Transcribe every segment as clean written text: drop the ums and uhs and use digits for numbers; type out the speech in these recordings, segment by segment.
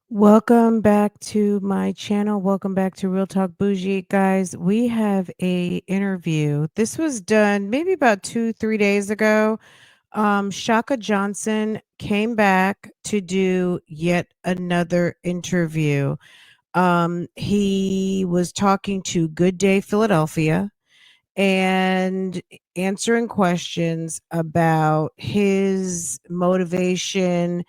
Welcome back to my channel. Welcome back to Real Talk Bougie. Guys, we have a interview. This was done maybe about 2, 3 days ago. Shaka Johnson came back to do yet another interview. He was talking to Good Day Philadelphia and answering questions about his motivation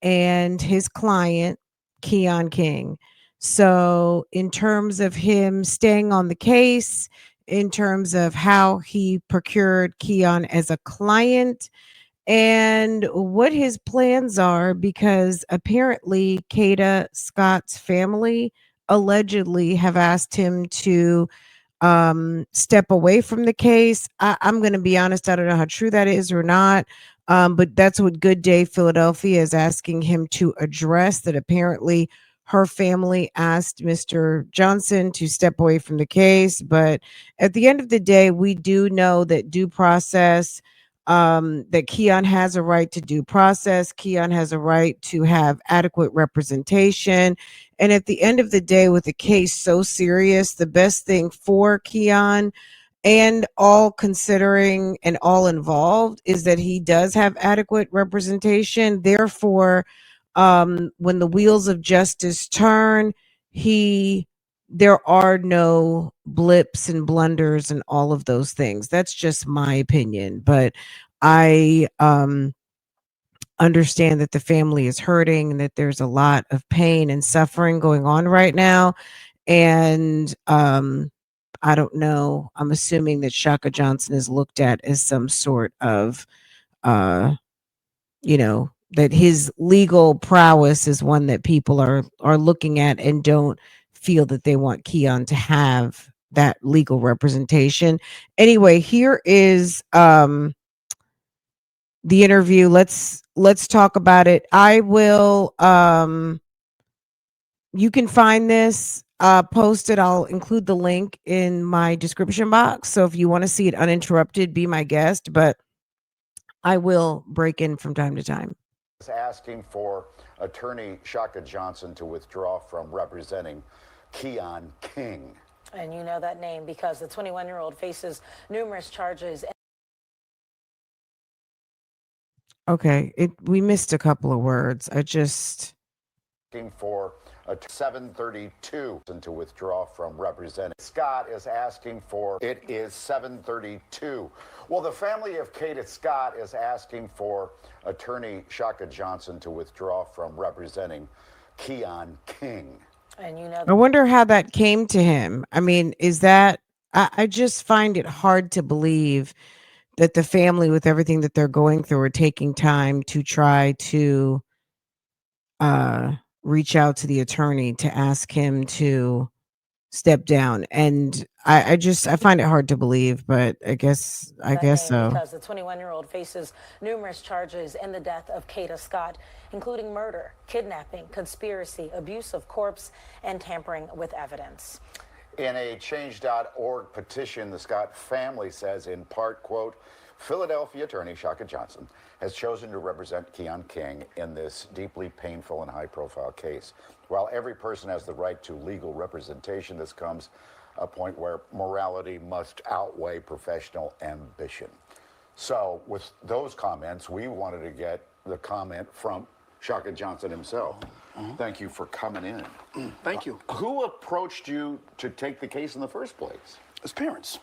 and his client, Keon King. So, in terms of him staying on the case, in terms of how he procured Keon as a client, and what his plans are, because apparently Kada Scott's family allegedly have asked him to step away from the case. I'm going to be honest, I don't know how true that is or not. But that's what Good Day Philadelphia is asking him to address, that apparently her family asked Mr. Johnson to step away from the case. But at the end of the day, we do know that due process, that Keon has a right to due process. Keon has a right to have adequate representation. And at the end of the day, with a case so serious, the best thing for Keon and all considering and all involved is that he does have adequate representation. Therefore, when the wheels of justice turn, he there are no blips and blunders and all of those things. That's just my opinion, but I understand that the family is hurting and that there's a lot of pain and suffering going on right now. And I don't know. I'm assuming that Shaka Johnson is looked at as some sort of, uh, that his legal prowess is one that people are looking at and don't feel that they want Keon to have that legal representation. Anyway, here is the interview. Let's talk about it. I will You can find this posted. I'll include the link in my description box. So if you want to see it uninterrupted, be my guest, but I will break in from time to time. Is asking for attorney Shaka Johnson to withdraw from representing Keon King. And you know that name because the 21-year-old faces numerous charges. Okay, we missed a couple of words. I just Asking for a 732 to withdraw from representing. Scott is asking for it is 732. Well, the family of Kada Scott is asking for attorney Shaka Johnson to withdraw from representing Keon King. And you know I wonder how that came to him. I mean, is that I just find it hard to believe that the family, with everything that they're going through, are taking time to try to uh reach out to the attorney to ask him to step down. And I find it hard to believe, but I guess name so. because the 21-year-old faces numerous charges in the death of Kada Scott, including murder, kidnapping, conspiracy, abuse of corpse, and tampering with evidence. In a change.org petition, the Scott family says, in part, quote, Philadelphia attorney Shaka Johnson has chosen to represent Keon King in this deeply painful and high-profile case. While every person has the right to legal representation, this comes a point where morality must outweigh professional ambition. So with those comments, we wanted to get the comment from Shaka Johnson himself. Thank you for coming in. Thank you. Who approached you to take the case in the first place? His parents.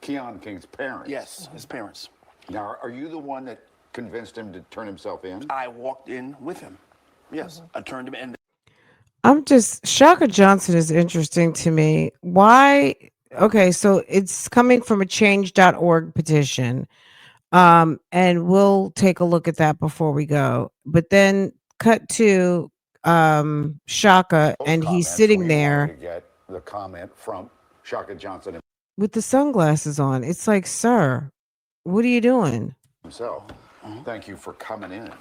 Keon King's parents? Yes, his parents. Now, are you the one that convinced him to turn himself in? I walked in with him. Yes, I turned him in. Shaka Johnson is interesting to me. Why? Okay, so it's coming from a change.org petition. And we'll take a look at that before we go. But then cut to Shaka, Those and he's comments, sitting we there wanted to get the comment from Shaka Johnson with the sunglasses on. It's like, sir, what are you doing? himself. Thank you for coming in.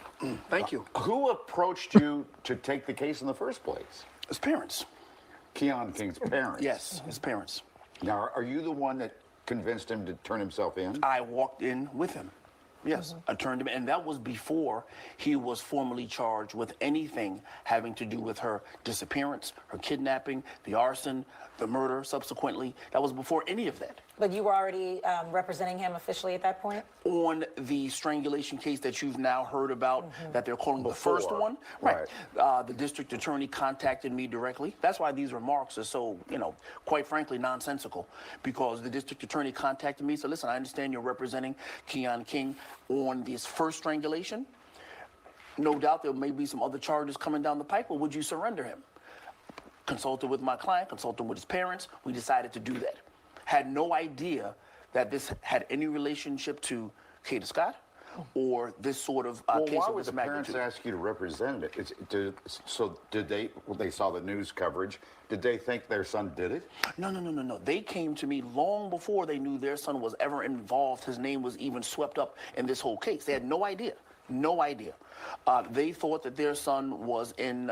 Thank you. Who approached you to take the case in the first place? His parents. Keon King's parents? Yes, his parents. Now, are you the one that convinced him to turn himself in? I walked in with him. Yes, I turned him, and that was before he was formally charged with anything having to do with her disappearance, her kidnapping, the arson, the murder subsequently. That was before any of that. But you were already representing him officially at that point? On the strangulation case that you've now heard about, that they're calling the first one, Right. the district attorney contacted me directly. That's why these remarks are so, quite frankly, nonsensical, because the district attorney contacted me. So listen, I understand you're representing Keon King on this first strangulation. No doubt there may be some other charges coming down the pipe, but would you surrender him? Consulted with my client, consulted with his parents. We decided to do that. Had no idea that this had any relationship to Kada Scott or this sort of Well, case why of would this the parents magnitude. ask you to represent it? Did they, when they saw the news coverage, did they think their son did it? No. They came to me long before they knew their son was ever involved. His name was even swept up in this whole case. They had no idea. No idea. They thought that their son was in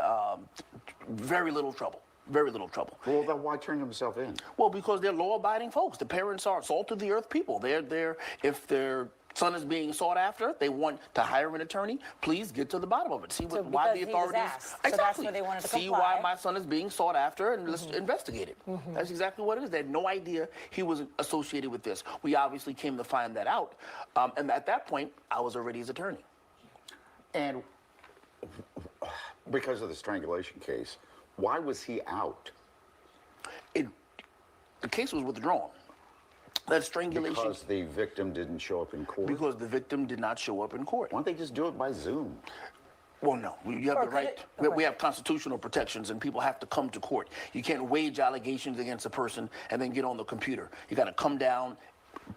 very little trouble. Very little trouble. Well, then why turn himself in? Well, because they're law-abiding folks. The parents are salt-of-the-earth people. They're if their son is being sought after, they want to hire an attorney. Please get to the bottom of it. See So why the because he was authorities asked, so exactly. that's why they wanted to see comply. why my son is being sought after, and let's investigate it. That's exactly what it is. They had no idea he was associated with this. We obviously came to find that out, and at that point, I was already his attorney. And because of the strangulation case, why was he out? The case was withdrawn. That strangulation. Because the victim didn't show up in court? Because the victim did not show up in court. Why don't they just do it by Zoom? Well, no. You have Or the could right. it- We have constitutional protections, and people have to come to court. You can't wage allegations against a person and then get on the computer. You got to come down,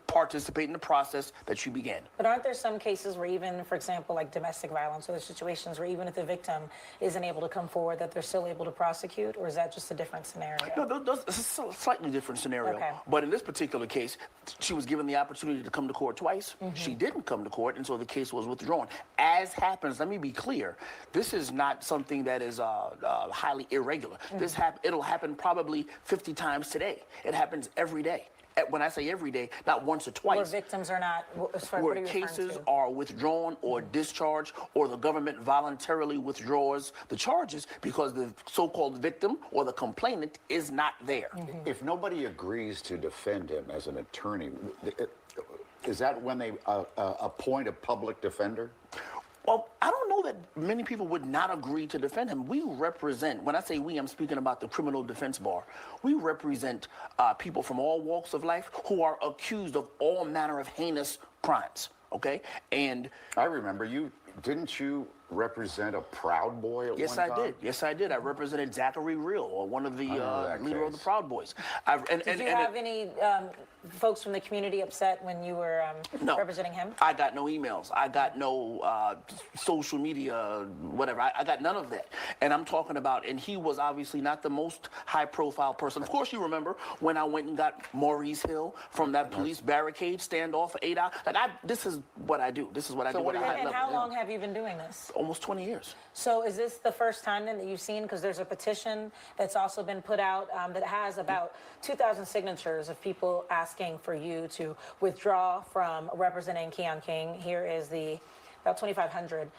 participate in the process that you began. But aren't there some cases where even, for example, like domestic violence, or there's situations where even if the victim isn't able to come forward, that they're still able to prosecute, or is that just a different scenario? No, it's a slightly different scenario. Okay. But in this particular case, she was given the opportunity to come to court twice. She didn't come to court, and so the case was withdrawn. As happens, let me be clear, this is not something that is highly irregular. It'll happen probably 50 times today. It happens every day. When I say every day, not once or twice. Where victims are not, sorry, what are Where you referring cases to? are withdrawn or discharged, or the government voluntarily withdraws the charges because the so-called victim or the complainant is not there. If nobody agrees to defend him as an attorney, is that when they appoint a public defender? Well, I don't know that many people would not agree to defend him. We represent, when I say we, I'm speaking about the criminal defense bar. We represent people from all walks of life who are accused of all manner of heinous crimes, okay? And I remember didn't you represent a Proud Boy at yes, one I time? did. Yes, I did. I represented Zachary Real, or one of the know that leader of the case. Proud Boys. Did you have any folks from the community upset when you were No. representing him? I got no emails. I got no social media, whatever. I got none of that. And I'm talking about, and he was obviously not the most high-profile person. Of course, you remember when I went and got Maurice Hill from that police barricade standoff for 8 hours. This is what I do. This is what I do. what at do a you- high And level. how long have you been doing this? Almost 20 years. So is this the first time then that you've seen, because there's a petition that's also been put out that has about 2,000 signatures of people asking for you to withdraw from representing Keon King. Here is the about 2,500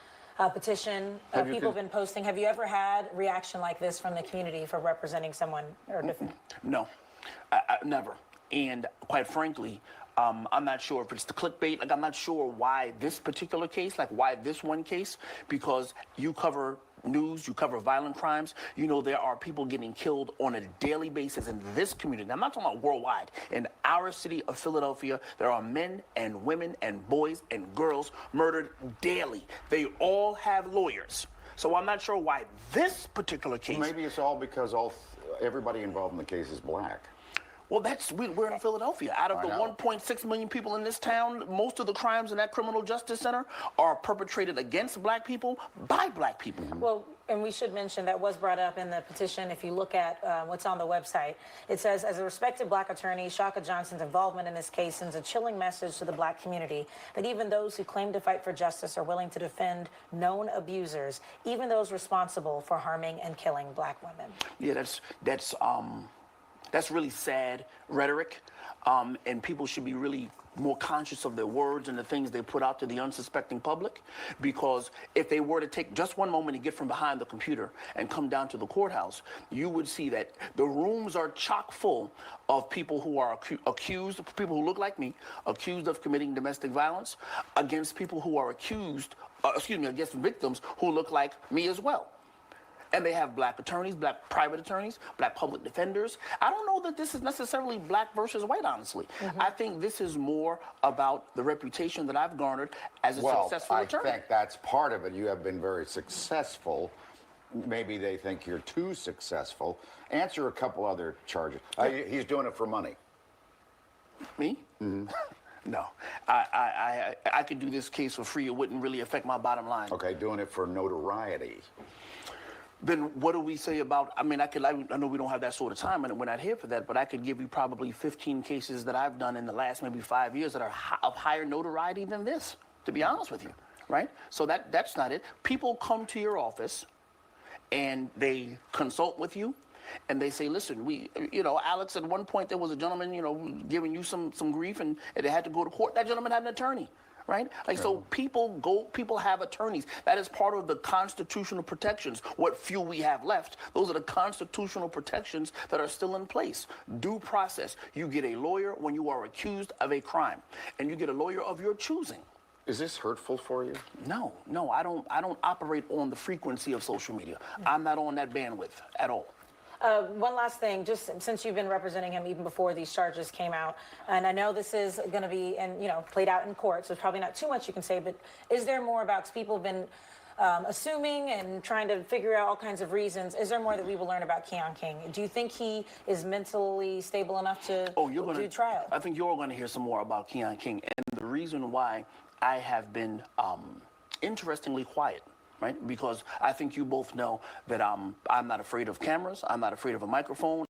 petition. Have you People have been posting. Have you ever had reaction like this from the community for representing someone or different? No, I never. And quite frankly, I'm not sure if it's the clickbait. Like, I'm not sure why this particular case, like why this one case, because you cover news, you cover violent crimes. You know, there are people getting killed on a daily basis in this community. I'm not talking about worldwide. In our city of Philadelphia, there are men and women and boys and girls murdered daily. They all have lawyers. So I'm not sure why this particular case. Maybe it's all because everybody involved in the case is black. Well, we're in Philadelphia. Out of the I know. 1.6 million people in this town, most of the crimes in that criminal justice center are perpetrated against black people by black people. Well, and we should mention that was brought up in the petition. If you look at what's on the website, it says, as a respected black attorney, Shaka Johnson's involvement in this case sends a chilling message to the black community that even those who claim to fight for justice are willing to defend known abusers, even those responsible for harming and killing black women. Yeah, that's That's really sad rhetoric, and people should be really more conscious of their words and the things they put out to the unsuspecting public. Because if they were to take just one moment to get from behind the computer and come down to the courthouse, you would see that the rooms are chock full of people who are accused, people who look like me, accused of committing domestic violence, against people who are accused, against victims who look like me as well. And they have black attorneys, black private attorneys, black public defenders. I don't know that this is necessarily black versus white, honestly. I think this is more about the reputation that I've garnered as a successful attorney. I think that's part of it. You have been very successful. Maybe they think you're too successful. Answer a couple other charges. He's doing it for money. Me? No. I could do this case for free. It wouldn't really affect my bottom line. Okay, doing it for notoriety. Then what do we say about, I mean, I know we don't have that sort of time and we're not here for that, but I could give you probably 15 cases that I've done in the last maybe 5 years that are of higher notoriety than this, to be honest with you, right? So that's not it. People come to your office and they consult with you and they say, listen, Alex, at one point there was a gentleman, giving you some grief and they had to go to court. That gentleman had an attorney. Right? So people have attorneys. That is part of the constitutional protections. What few we have left, those are the constitutional protections that are still in place. Due process. You get a lawyer when you are accused of a crime, and you get a lawyer of your choosing. Is this hurtful for you? No, I don't operate on the frequency of social media. I'm not on that bandwidth at all. One last thing, just since you've been representing him even before these charges came out, and I know this is going to be played out in court, so there's probably not too much you can say, but is there more about, because people have been assuming and trying to figure out all kinds of reasons, is there more that we will learn about Keon King? Do you think he is mentally stable enough to do trial? I think you're going to hear some more about Keon King, and the reason why I have been interestingly quiet. Right? Because I think you both know that I'm not afraid of cameras. I'm not afraid of a microphone.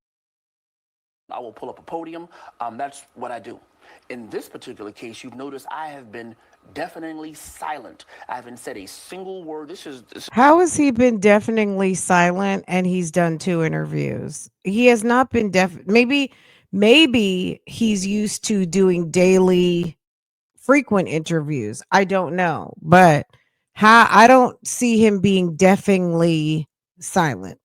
I will pull up a podium. That's what I do. In this particular case, you've noticed I have been deafeningly silent. I haven't said a single word. How has he been deafeningly silent and he's done 2 interviews? He has not been maybe he's used to doing daily frequent interviews. I don't know, but I don't see him being deafeningly silent.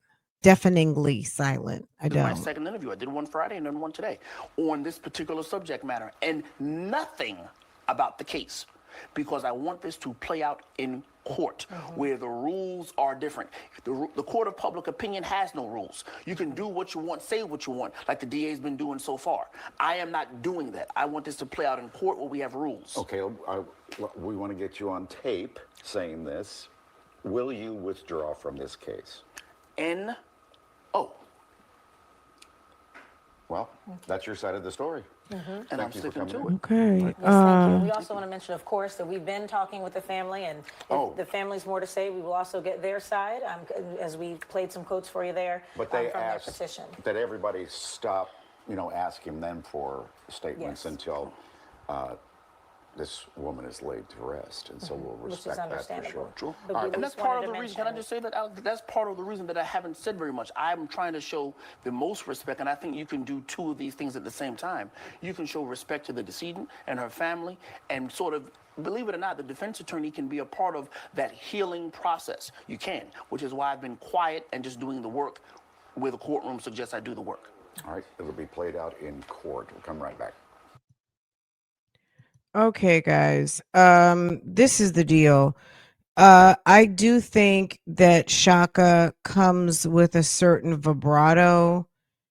I This is my don't. second interview. I did one Friday and then one today on this particular subject matter, and nothing about the case, because I want this to play out in court where the rules are different. The court of public opinion has no rules. You can do what you want, say what you want, like the DA's been doing so far. I am not doing that. I want this to play out in court where we have rules. Okay, we want to get you on tape saying this. Will you withdraw from this case? N-O. Well, that's your side of the story. And I'm sticking to it. Okay. Yes, thank you. We also want to mention, of course, that we've been talking with the family, and if the family's more to say, we will also get their side, as we played some quotes for you there But they from asked their petition. that everybody stop, asking them for statements until this woman is laid to rest, and so we'll respect that for sure. True. But All we right. And just that's part of wanted the to reason. Can I mention- just say that, Alex? That's part of the reason that I haven't said very much. I'm trying to show the most respect, and I think you can do 2 of these things at the same time. You can show respect to the decedent and her family, and sort of, believe it or not, the defense attorney can be a part of that healing process. You can, which is why I've been quiet and just doing the work where the courtroom suggests I do the work. All right, it'll be played out in court. We'll come right back. Okay, guys. This is the deal. I do think that Shaka comes with a certain vibrato.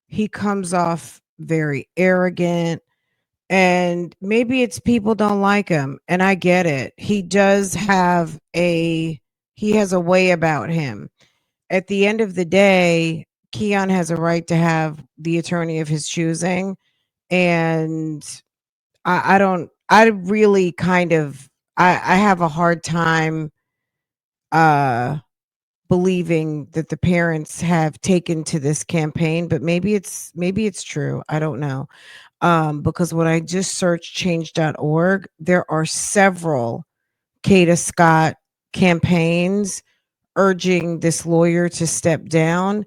He comes off very arrogant, and maybe it's people don't like him, and I get it. He has a way about him. At the end of the day, Keon has a right to have the attorney of his choosing, and I really kind of I have a hard time believing that the parents have taken to this campaign, but maybe it's true. I don't know. Because when I just searched change.org, there are several Kada Scott campaigns urging this lawyer to step down.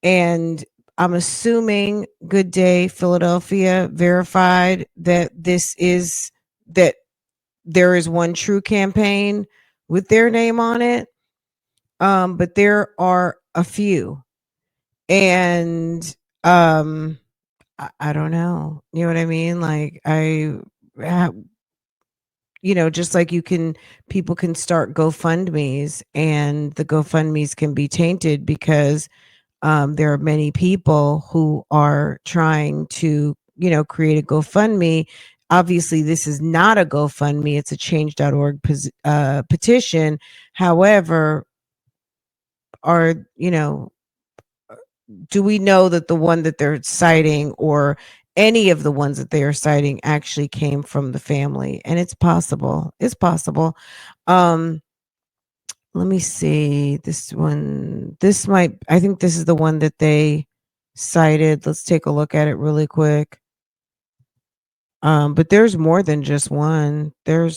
And I'm assuming Good Day Philadelphia verified that that there is one true campaign with their name on it. But there are a few. And I don't know. You know what I mean? Like ha- just like people can start GoFundMe's, and the GoFundMe's can be tainted because there are many people who are trying to, create a GoFundMe. Obviously, this is not a GoFundMe, it's a change.org petition. However, are, do we know that the one that they're citing, or any of the ones that they are citing, actually came from the family? And it's possible. It's possible. Um, Let me see. This one, I think this is the one that they cited. Let's take a look at it really quick. But there's more than just one. There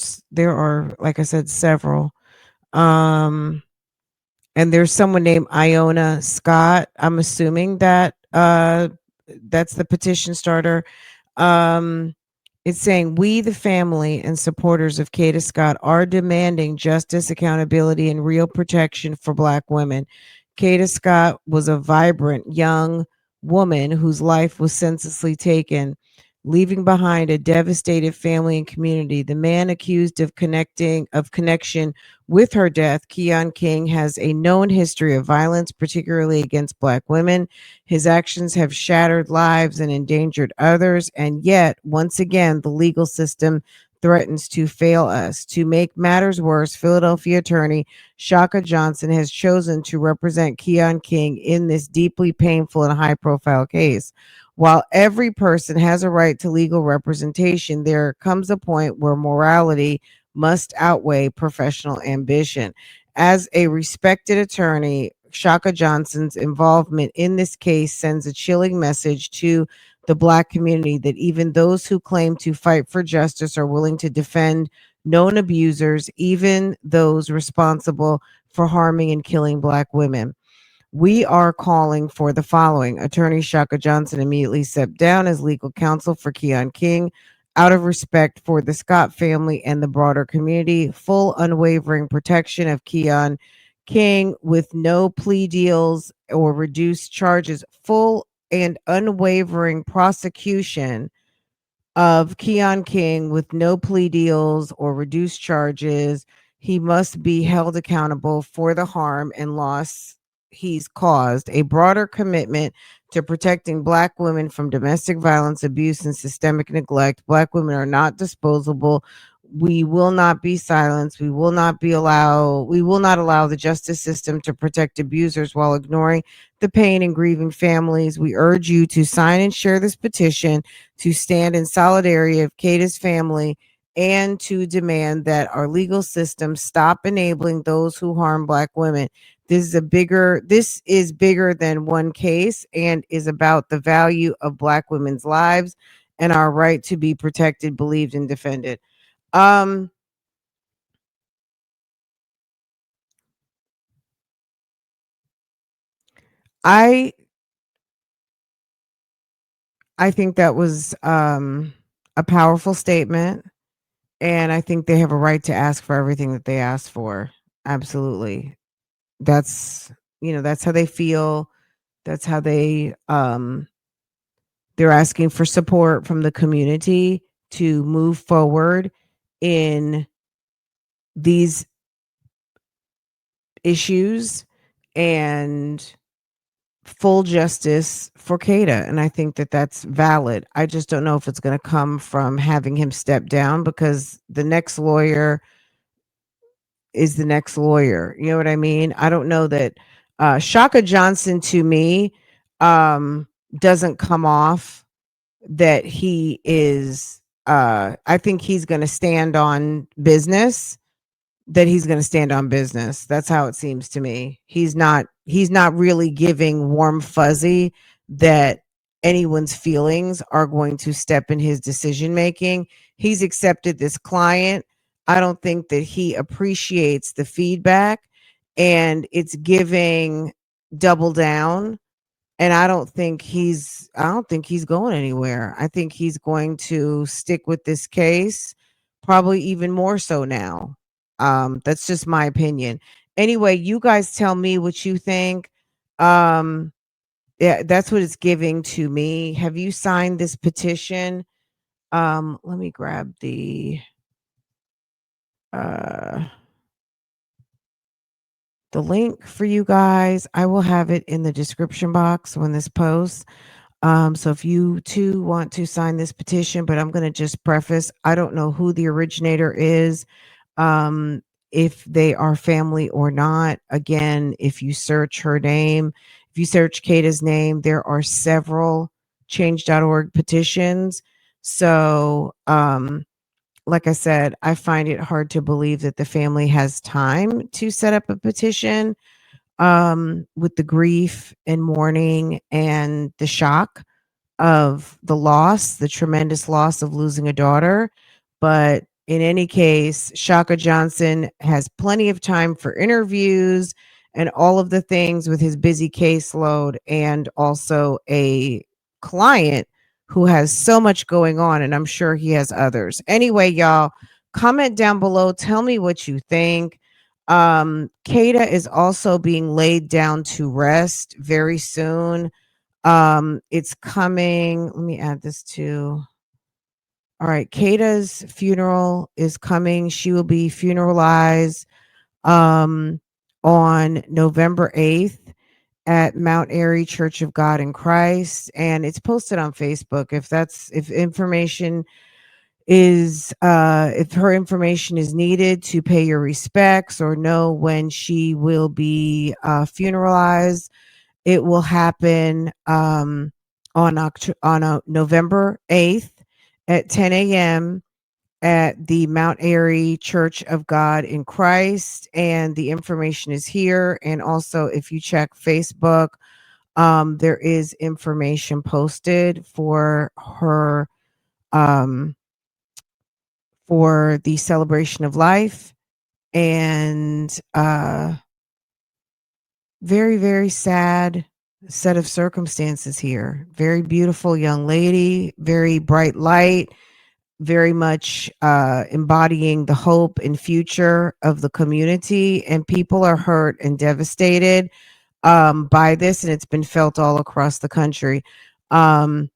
are, like I said, several. Um, and there's someone named Iona Scott. I'm assuming that that's the petition starter. Um, it's saying, we, the family and supporters of Kada Scott, are demanding justice, accountability, and real protection for Black women. Kada Scott was a vibrant young woman whose life was senselessly taken, leaving behind a devastated family and community. The man accused of connection with her death, Keon King, has a known history of violence, particularly against Black women. His actions have shattered lives and endangered others, and yet, once again, the legal system threatens to fail us. To make matters worse, Philadelphia attorney Shaka Johnson has chosen to represent Keon King in this deeply painful and high profile case. While every person has a right to legal representation, there comes a point where morality must outweigh professional ambition. As a respected attorney, Shaka Johnson's involvement in this case sends a chilling message to the Black community that even those who claim to fight for justice are willing to defend known abusers, even those responsible for harming and killing Black women. We are calling for the following. Attorney Shaka Johnson immediately stepped down as legal counsel for Keon King out of respect for the Scott family and the broader community. Full unwavering protection of Keon King with no plea deals or reduced charges. Full and unwavering prosecution of Keon King with no plea deals or reduced charges. He must be held accountable for the harm and loss he's caused. A broader commitment to protecting Black women from domestic violence, abuse, and systemic neglect. Black women are not disposable. We will not be silenced. We will not allow the justice system to protect abusers while ignoring the pain and grieving families. We urge you to sign and share this petition, to stand in solidarity of Kada's family, and to demand that our legal system stop enabling those who harm Black women. This is bigger than one case, and is about the value of Black women's lives and our right to be protected, believed, and defended. Um I I think that was a powerful statement, and I think they have a right to ask for everything that they asked for. Absolutely. That's that's how they feel. That's how they're asking for support from the community to move forward in these issues, and full justice for Kada. And I think that that's valid. I just don't know if it's going to come from having him step down, because the next lawyer is the next lawyer. You know what I mean? I don't know that Shaka Johnson, to me, doesn't come off that he is I think he's going to stand on business, that he's going to stand on business. That's how it seems to me. He's not really giving warm fuzzy that anyone's feelings are going to step in his decision making. He's accepted this client. I don't think that he appreciates the feedback, and it's giving double down. And I don't think he's going anywhere. I think he's going to stick with this case, probably even more so now. That's just my opinion. Anyway, you guys tell me what you think. Um, yeah, that's what it's giving to me. Have you signed this petition? Let me grab uh the link for you guys. I will have it in the description box when this posts. So if you too want to sign this petition, but I'm going to just preface, I don't know who the originator is, um, if they are family or not. Again, if you search her name, if you search Kada's name, there are several change.org petitions. So, like I said, I find it hard to believe that the family has time to set up a petition, with the grief and mourning and the shock of the loss, the tremendous loss of losing a daughter. But in any case, Shaka Johnson has plenty of time for interviews and all of the things with his busy caseload, and also a client who has so much going on. And I'm sure he has others. Anyway, y'all, comment down below. Tell me what you think. Kada is also being laid down to rest very soon. It's coming. Let me add this to. All right, Kata's funeral is coming. She will be funeralized um on November 8th at Mount Airy Church of God in Christ, and it's posted on Facebook. If information is if her information is needed to pay your respects or know when she will be funeralized, it will happen on November 8th at 10 a.m. at the Mount Airy Church of God in Christ. And the information is here. And also, if you check Facebook, there is information posted um, for the celebration of life. And very, very sad set of circumstances here. Very beautiful young lady, very bright light, very much embodying the hope and future of the community. And people are hurt and devastated by this, and it's been felt all across the country. Um,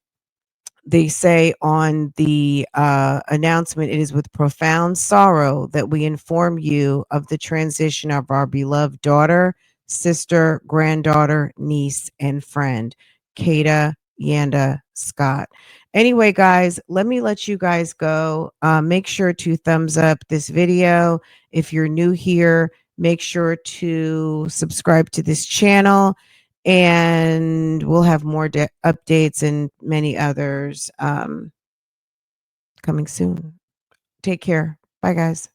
they say on the announcement, it is with profound sorrow that we inform you of the transition of our beloved daughter, sister, granddaughter, niece, and friend, Kada Yanda Scott. Anyway, guys, let me let you guys go. Make sure to thumbs up this video. If you're new here, make sure to subscribe to this channel, and we'll have more updates and many others coming soon. Take care. Bye, guys.